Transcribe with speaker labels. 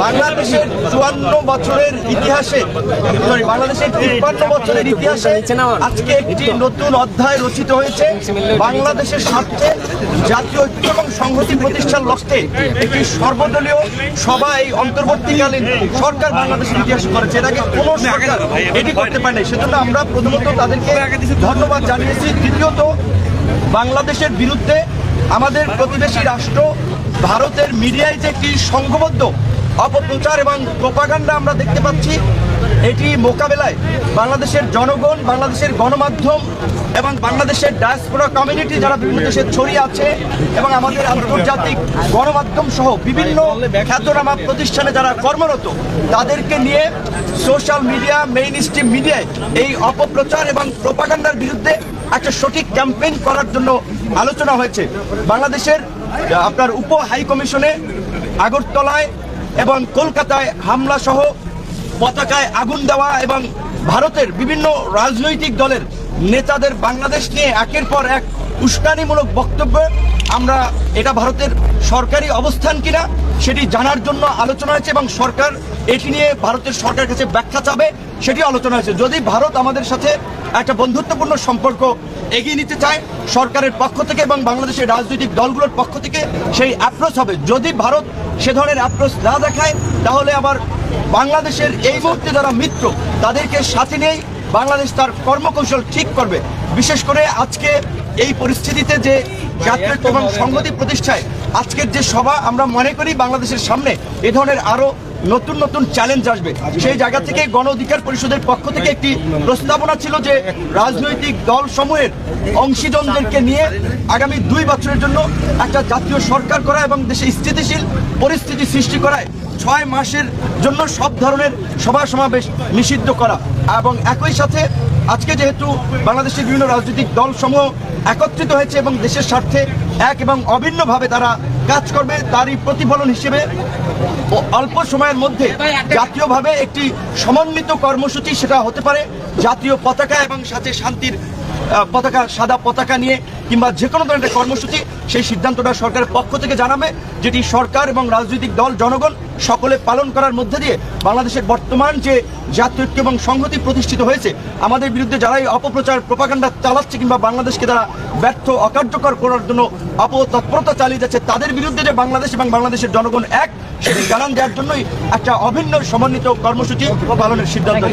Speaker 1: বাংলাদেশের 54 বছরের ইতিহাসে বাংলাদেশের 53 বছরের ইতিহাসে আজকে একটি নতুন অধ্যায় রচিত হয়েছে। বাংলাদেশের স্বার্থে জাতীয় ঐক্য এবং সংহতি প্রতিষ্ঠার লক্ষ্যে একটি সর্বদলীয় সভা এই অন্তর্বর্তীকালীন সরকার বাংলাদেশের ইতিহাস করেছে। এর আগে কোনো সরকার এটি করতে পারেনি। সেজন্য আমরা প্রথমত তাদেরকে ধন্যবাদ জানিয়েছি। দ্বিতীয়ত, বাংলাদেশের বিরুদ্ধে আমাদের প্রতিবেশী রাষ্ট্র ভারতের মিডিয়ায় যে একটি সংঘবদ্ধ অপপ্রচার এবং প্রোপাগান্ডা আমরা দেখতে পাচ্ছি, এটি মোকাবেলায় বাংলাদেশের জনগণ, বাংলাদেশের গণমাধ্যম এবং বাংলাদেশের ডায়াসপোরা কমিউনিটি যারা বিভিন্ন দেশে ছড়িয়ে আছে এবং আমাদের আন্তর্জাতিক গণমাধ্যম সহ বিভিন্ন খ্যাতনামা প্রতিষ্ঠানে যারা কর্মরত, তাদেরকে নিয়ে সোশ্যাল মিডিয়া, মেইন স্ট্রিম মিডিয়ায় এই অপপ্রচার এবং প্রোপাগান্ডার বিরুদ্ধে একটা সঠিক ক্যাম্পেইন করার জন্য আলোচনা হয়েছে। বাংলাদেশের আপনার উপ হাই কমিশনে আগরতলায় এবং কলকাতায় হামলা সহ পতাকায় আগুন দেওয়া এবং ভারতের বিভিন্ন রাজনৈতিক দলের নেতাদের বাংলাদেশ নিয়ে একের পর এক উস্কানিমূলক বক্তব্য, আমরা এটা ভারতের সরকারি অবস্থান কিনা সেটি জানার জন্য আলোচনা হয়েছে এবং সরকার এটি নিয়ে ভারতের সরকারের কাছে ব্যাখ্যা চাবে, সেটি আলোচনা হয়েছে। যদি ভারত আমাদের সাথে একটা বন্ধুত্বপূর্ণ সম্পর্ক এগিয়ে নিতে চায় সরকারের পক্ষ থেকে এবং বাংলাদেশের রাজনৈতিক দলগুলোর পক্ষ থেকে সেই অ্যাপ্রোচ হবে। যদি ভারত সে ধরনের অ্যাপ্রোচ না দেখায়, তাহলে আবার বাংলাদেশের এই মুহূর্তে যারা মিত্র তাদেরকে সাথে নিয়েই বাংলাদেশ তার কর্মকৌশল ঠিক করবে। বিশেষ করে আজকে এই পরিস্থিতিতে যে জাতীয় এবং সংহতি প্রতিষ্ঠায় আজকের যে সভা, আমরা মনে করি বাংলাদেশের সামনে এ ধরনের আরো নতুন নতুন চ্যালেঞ্জ আসবে। সেই জায়গা থেকে গণ অধিকার পরিষদের পক্ষ থেকে একটি প্রস্তাবনা ছিল যে রাজনৈতিক দল সমূহের অংশীজনদেরকে নিয়ে আগামী 2 বছরের জন্য একটা জাতীয় সরকার করা এবং দেশে স্থিতিশীল পরিস্থিতি সৃষ্টি করায় 6 মাসের জন্য সব ধরনের সভা সমাবেশ নিষিদ্ধ করা। এবং একই সাথে আজকে যেহেতু বাংলাদেশের বিভিন্ন রাজনৈতিক দল সমূহ একত্রিত হয়েছে এবং দেশের স্বার্থে এক এবং অভিন্নভাবে তারা কাজ করবে, তারই প্রতিফলন হিসেবে অল্প সময়ের মধ্যে জাতীয়ভাবে একটি সমন্বিত কর্মসূচি, সেটা হতে পারে জাতীয় পতাকা এবং সাথে শান্তির পতাকা, সাদা পতাকা নিয়ে কিংবা যে কোনো ধরনের কর্মসূচি, সেই সিদ্ধান্তটা সরকারের পক্ষ থেকে জানাবে, যেটি সরকার এবং রাজনৈতিক দল, জনগণ সকলে পালন করার মধ্যে দিয়ে বাংলাদেশের বর্তমান যে জাতীয় ঐক্য এবং সংহতি প্রতিষ্ঠিত হয়েছে, আমাদের বিরুদ্ধে যারাই অপপ্রচার প্রোপাগান্ডা চালাচ্ছে কিংবা বাংলাদেশকে তারা ব্যর্থ অকার্যকর করার জন্য অপতৎপরতা চালিয়ে যাচ্ছে, তাদের বিরুদ্ধে যে বাংলাদেশ এবং বাংলাদেশের জনগণ এক, সেটি জানান দেওয়ার জন্যই একটা অভিন্ন সমন্বিত কর্মসূচি পালনের সিদ্ধান্ত।